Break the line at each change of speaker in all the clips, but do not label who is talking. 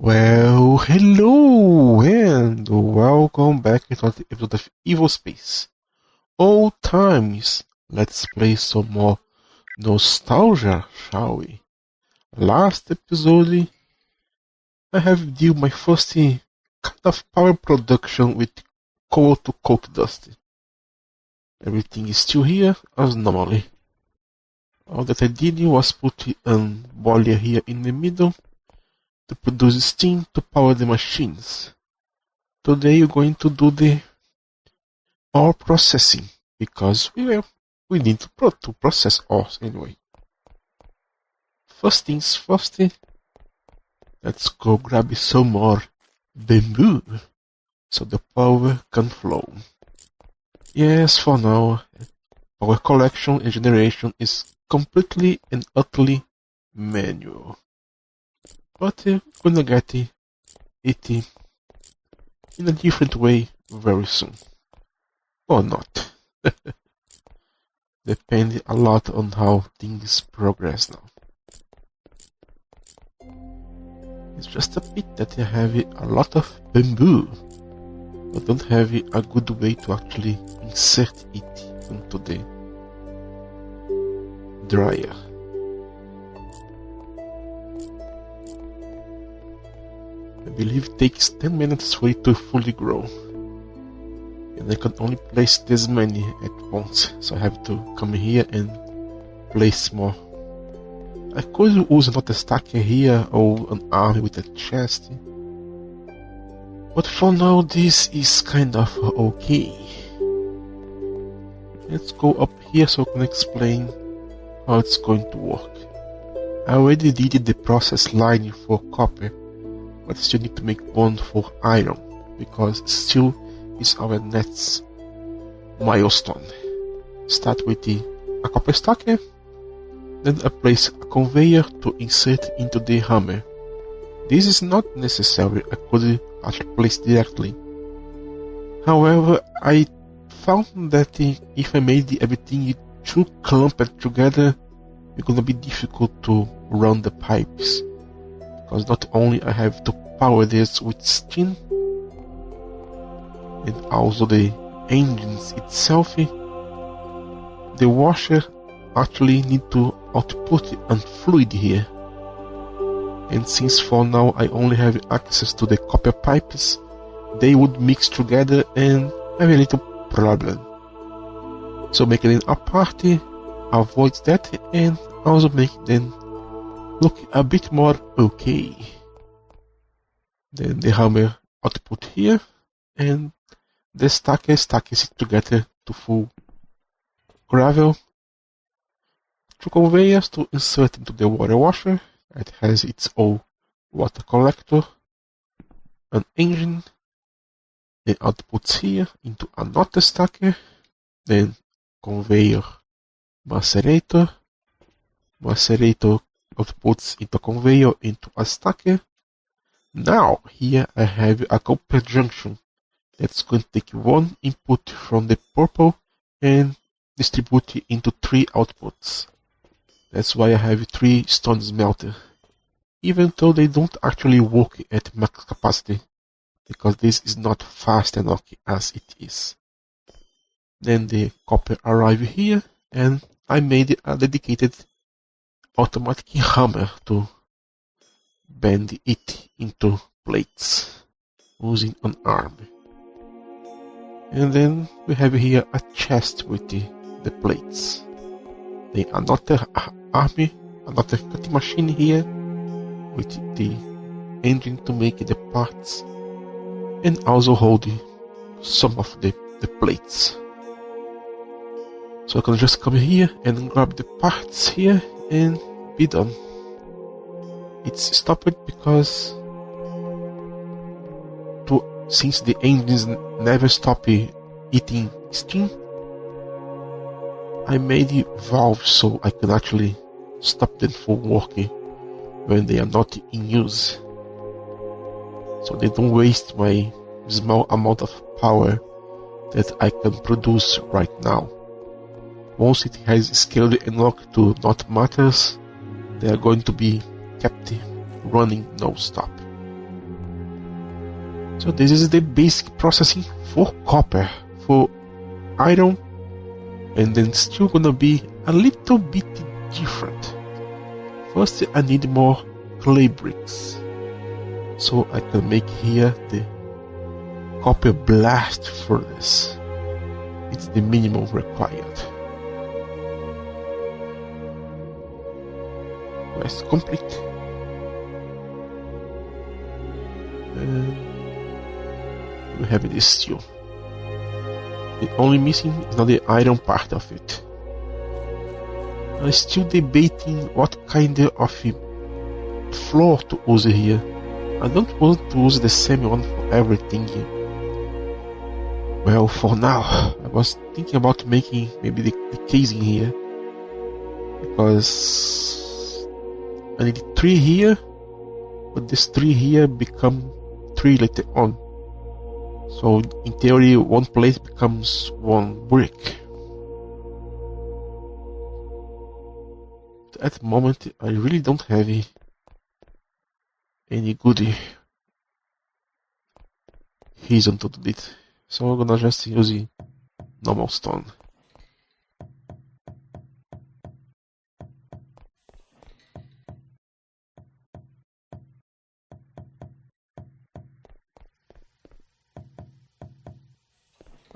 Well, hello and welcome back to another episode of Evospace. Old times, let's play some more nostalgia, shall we? Last episode, I have done my first kind of power production with coal to coke dust. Everything is still here as normally. All that I did was put a boiler here in the middle to produce steam to power the machines. Today we're going to do the ore processing because we need to process ores anyway. First things first, let's go grab some more bamboo so the power can flow. Yes, for now, power collection and generation is completely and utterly manual. But we're gonna get it in a different way very soon. Or not. Depending a lot on how things progress now. It's just a bit that I have a lot of bamboo, but don't have a good way to actually insert it into the dryer. I believe it takes 10 minutes for it to fully grow. And I can only place this many at once, so I have to come here and place more. I could use another stacker here or an arm with a chest, but for now this is kind of okay. Let's go up here so I can explain how it's going to work. I already did the process line for copper, but still need to make one for iron, because still is our next milestone. Start with a copper stacker, then I place a conveyor to insert into the hammer. This is not necessary, I could actually place directly. However, I found that if I made everything too clumped together, it's gonna be difficult to run the pipes. Because not only I have to power this with steam, and also the engines itself, the washer actually need to output a fluid here. And since for now I only have access to the copper pipes, they would mix together and have a little problem. So making it apart avoids that and also make them look a bit more okay. Then the hammer output here, and the stacker stackers it together to full gravel. Two conveyors to insert into the water washer. It has its own water collector, an engine, then outputs here into another stacker, then conveyor macerator, macerator outputs into conveyor into a stacker. Now here I have a copper junction that's going to take one input from the purple and distribute it into 3 outputs. That's why I have 3 stone smelter, even though they don't actually work at max capacity, because this is not fast enough as it is. Then the copper arrives here, and I made a dedicated automatic hammer to bend it into plates using an arm. And then we have here a chest with the plates. Then another arm, another cutting machine here with the engine to make the parts and also hold some of the plates. So I can just come here and grab the parts here and be done. It's stopped because since the engines never stop eating steam, I made the valves so I can actually stop them from working when they are not in use, so they don't waste my small amount of power that I can produce right now. Once it has scaled enough to not matters, they are going to be kept running non-stop. So this is the basic processing for copper. For iron, and then still gonna be a little bit different. First I need more clay bricks, so I can make here the copper blast furnace. It's the minimum required. Quest complete. And we have this steel. The only missing is not the iron part of it. I'm still debating what kind of floor to use here. I don't want to use the same one for everything. Well, for now, I was thinking about making maybe the casing here, because I need 3 here, but this 3 here become 3 later on. So in theory, one plate becomes 1 brick. At the moment, I really don't have any good reason to do it. So I'm gonna just use normal stone.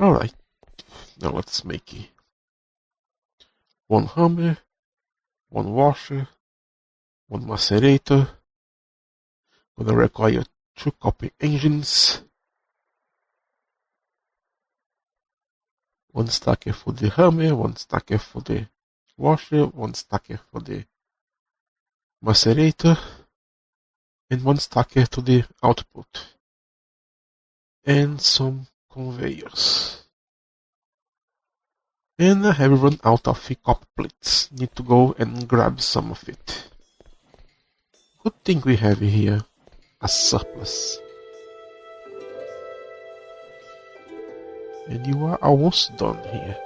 Alright, now let's make it. 1 hammer, 1 washer, 1 macerator. Gonna require 2 copper engines, 1 stacker for the hammer, 1 stacker for the washer, 1 stacker for the macerator, and 1 stacker to the output, and some conveyors. And I have run out of copper plates. Need to go and grab some of it. Good thing we have here a surplus. And you are almost done here.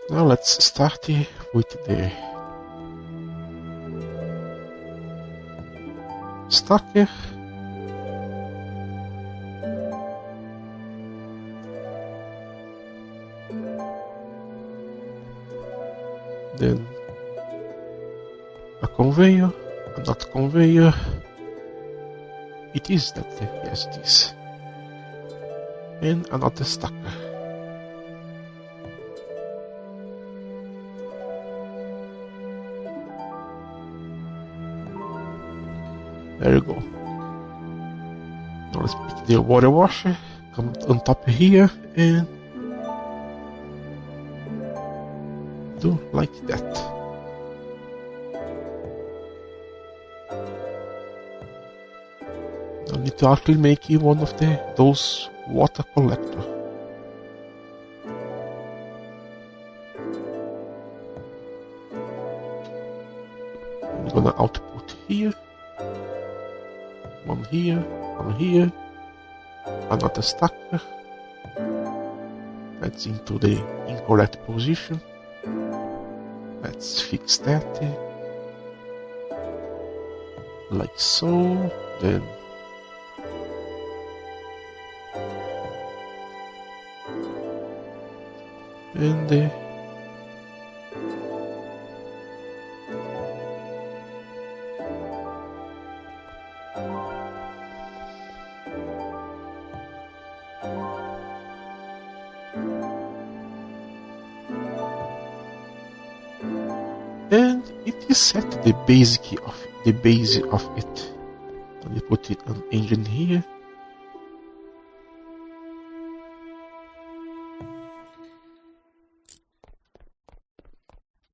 Now let's start with the stacker. Then a conveyor, another conveyor. It is that, yes it is. And another stacker. There you go. Now let's pick the water washer, come on top here and do like that. I need to actually make one of those water collector. I'm gonna output here, one here, another stacker. That's into the incorrect position. Let's fix that, like so. Then and it is set to the base of it. Let me put it an engine here.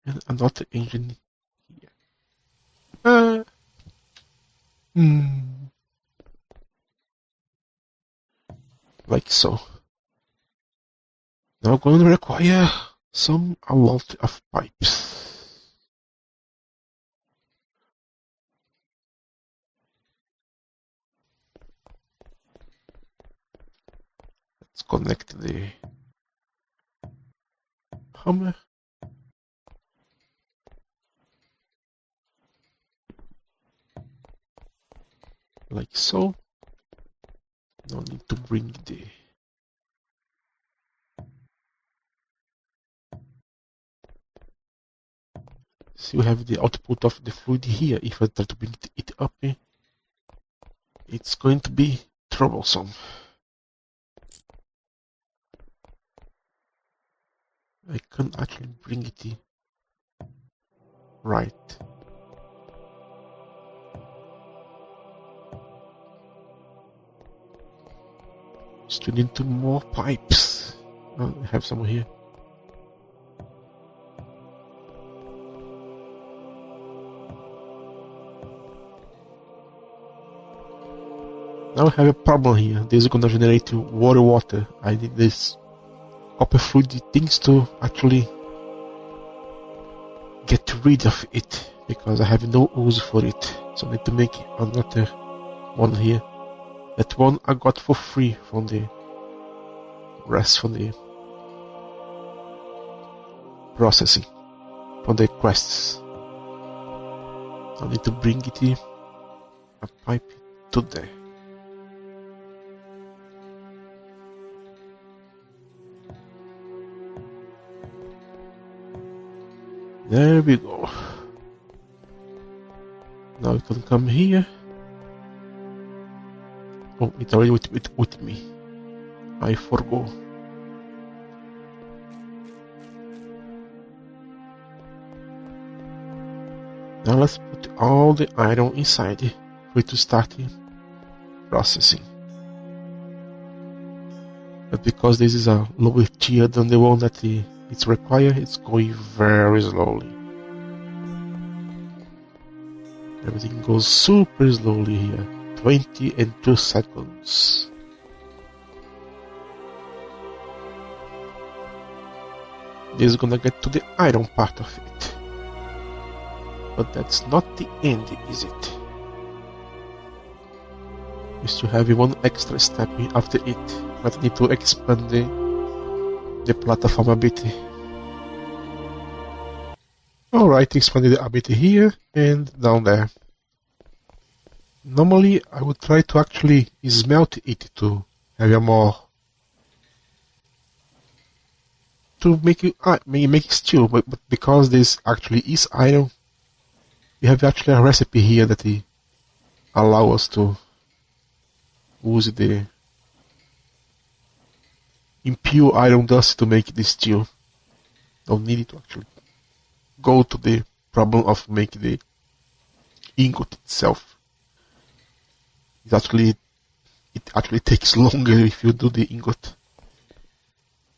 And another engine here. Like so. Now going to require a lot of pipes. Let's connect the hammer. like so. No need to bring the so you have the output of the fluid here. If I try to bring it up, it's going to be troublesome. I can't actually bring it right. Still need two more pipes. Oh, I have some here. Now I have a problem here. This is gonna generate water. I need this copper fluid things to actually get rid of it because I have no use for it. So I need to make another one here. That one I got for free from the rest from the processing, from the quests. I need to bring it here, a pipe to there. There we go. Now you can come here. Oh, it's already with me. I forgot. Now let's put all the iron inside for it to start processing. But because this is a lower tier than the one that it's required, it's going very slowly. Everything goes super slowly here. 22 seconds. This is gonna get to the iron part of it. But that's not the end, is it? We still have one extra step after it. But I need to expand the platform a bit. Alright, expanded a bit here and down there. Normally I would try to actually smelt it to have a more to make it steel, but because this actually is iron, we have actually a recipe here that allow us to use the impure iron dust to make this steel. Don't need it to actually go to the problem of making the ingot itself. It actually takes longer if you do the ingot.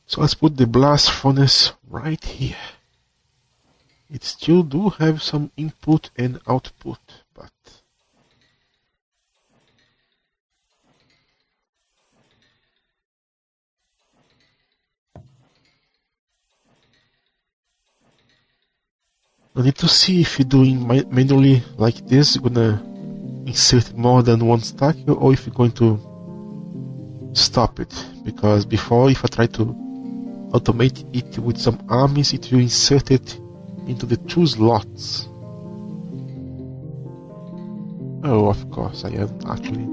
So let's put the blast furnace right here. It still do have some input and output, but I need to see if you're doing manually like this, you're gonna insert more than one stack, or if you're going to stop it. Because before, if I try to automate it with some armies, it will insert it into the 2 slots. Oh, of course, I am actually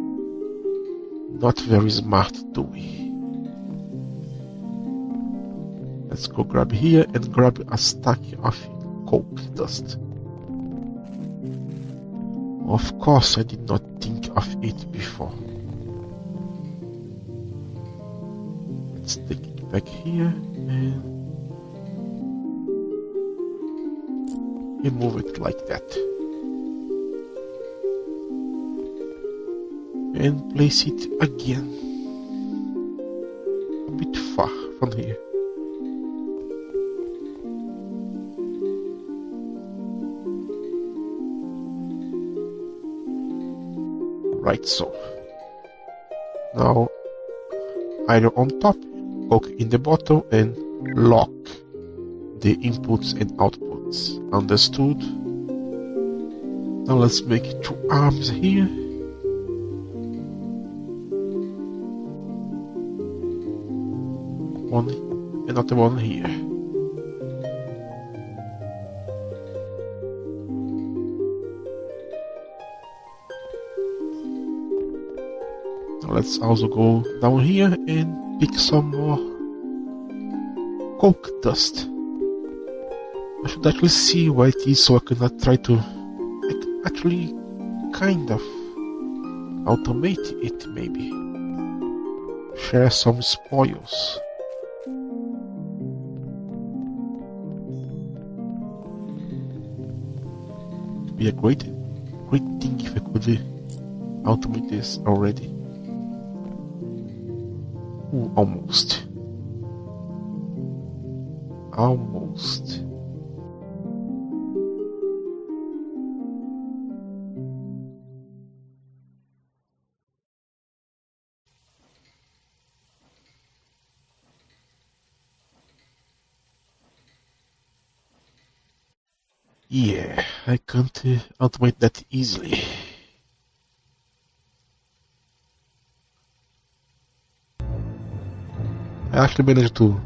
not very smart, do we? Let's go grab here and grab a stack of coke dust. Of course, I did not think of it before. Let's take it back here and move it like that. And place it again a bit far from here. Right, so now iron on top, coke in the bottom, and lock the inputs and outputs. Understood? Now let's make 2 arms here. One, another one here. let's also go down here and pick some more coke dust. I should actually see what it is so I can try to actually kind of automate it, maybe. Share some spoils. It'd be a great thing if I could automate this already. Ooh, almost. Almost. Yeah, I can't automate that easily. I actually managed to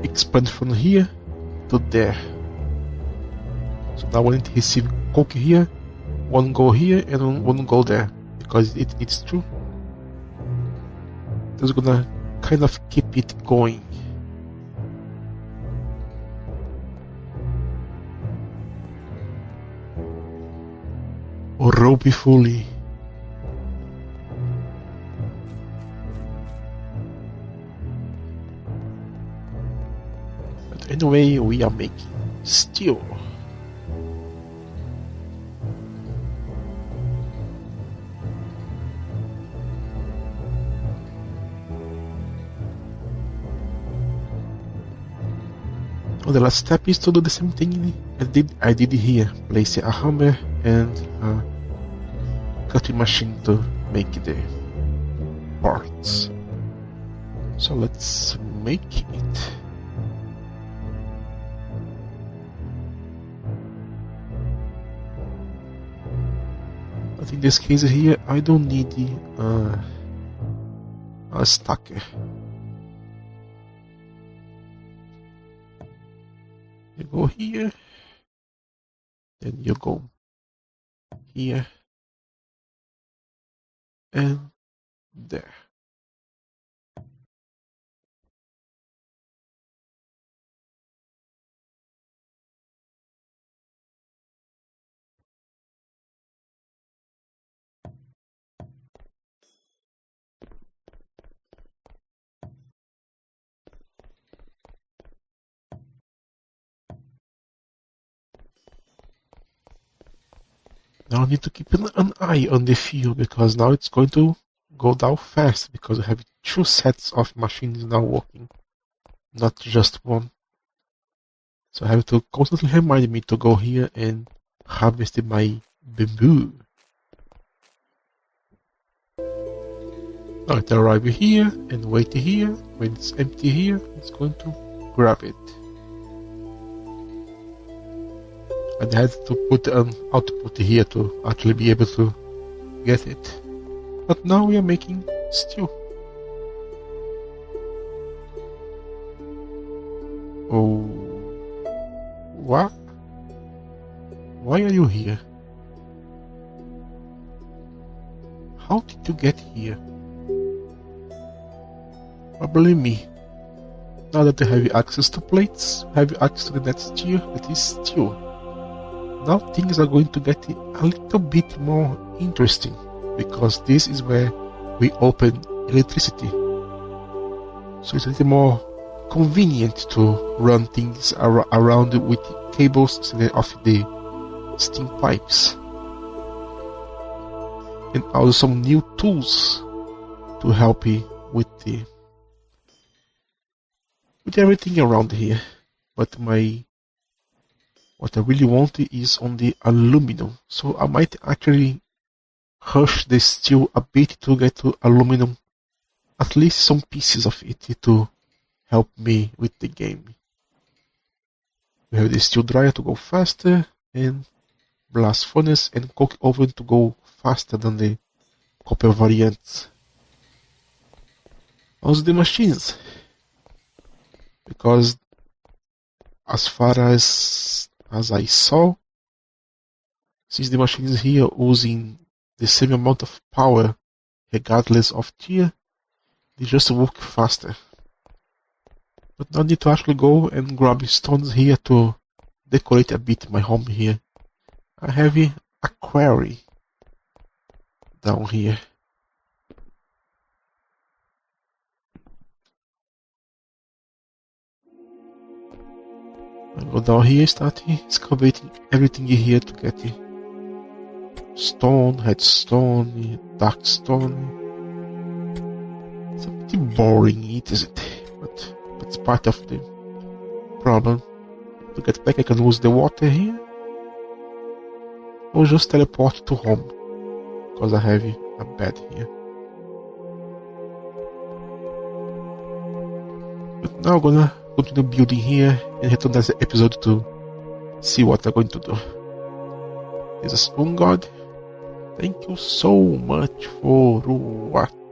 expand from here to there. So now I need to receive coke here, one go here and one go there, because it's true. That's gonna kind of keep it going. Roby fully. But anyway, we are making steel. Oh, the last step is to do the same thing I did here. Place a hammer and a cutting machine to make the parts. So let's make it. But in this case here, I don't need a stacker. You go here, then you go here and there. Now I need to keep an eye on the fuel, because now it's going to go down fast, because I have two sets of machines now working, not just one. So I have to constantly remind me to go here and harvest my bamboo. Now it arrive here and wait here. When it's empty here, it's going to grab it. And I had to put an output here to actually be able to get it. But now we are making steel. Oh, what? Why are you here? How did you get here? Probably me. Now that I have access to plates, I have access to that is steel. Now things are going to get a little bit more interesting, because this is where we open electricity. So it's a little more convenient to run things around with cables instead of the steam pipes. And also some new tools to help you with everything around here. But what I really want is on the aluminum. So I might actually rush the steel a bit to get to aluminum, at least some pieces of it, to help me with the game. We have the steel dryer to go faster, and blast furnace and coke oven to go faster than the copper variants. Also the machines, because as far as I saw, since the machines here using the same amount of power regardless of tier, they just work faster. But now I need to actually go and grab stones here to decorate a bit my home here. I have a quarry down here. I go down here, start excavating everything here to get it. Stone, redstone, dark stone. It's a bit boring, isn't it? But it's part of the problem. To get back I can use the water here, or just teleport to home, because I have a bed here. But now I'm gonna continue building here and return to the episode to see what I'm going to do. This is God. Thank you so much for watching.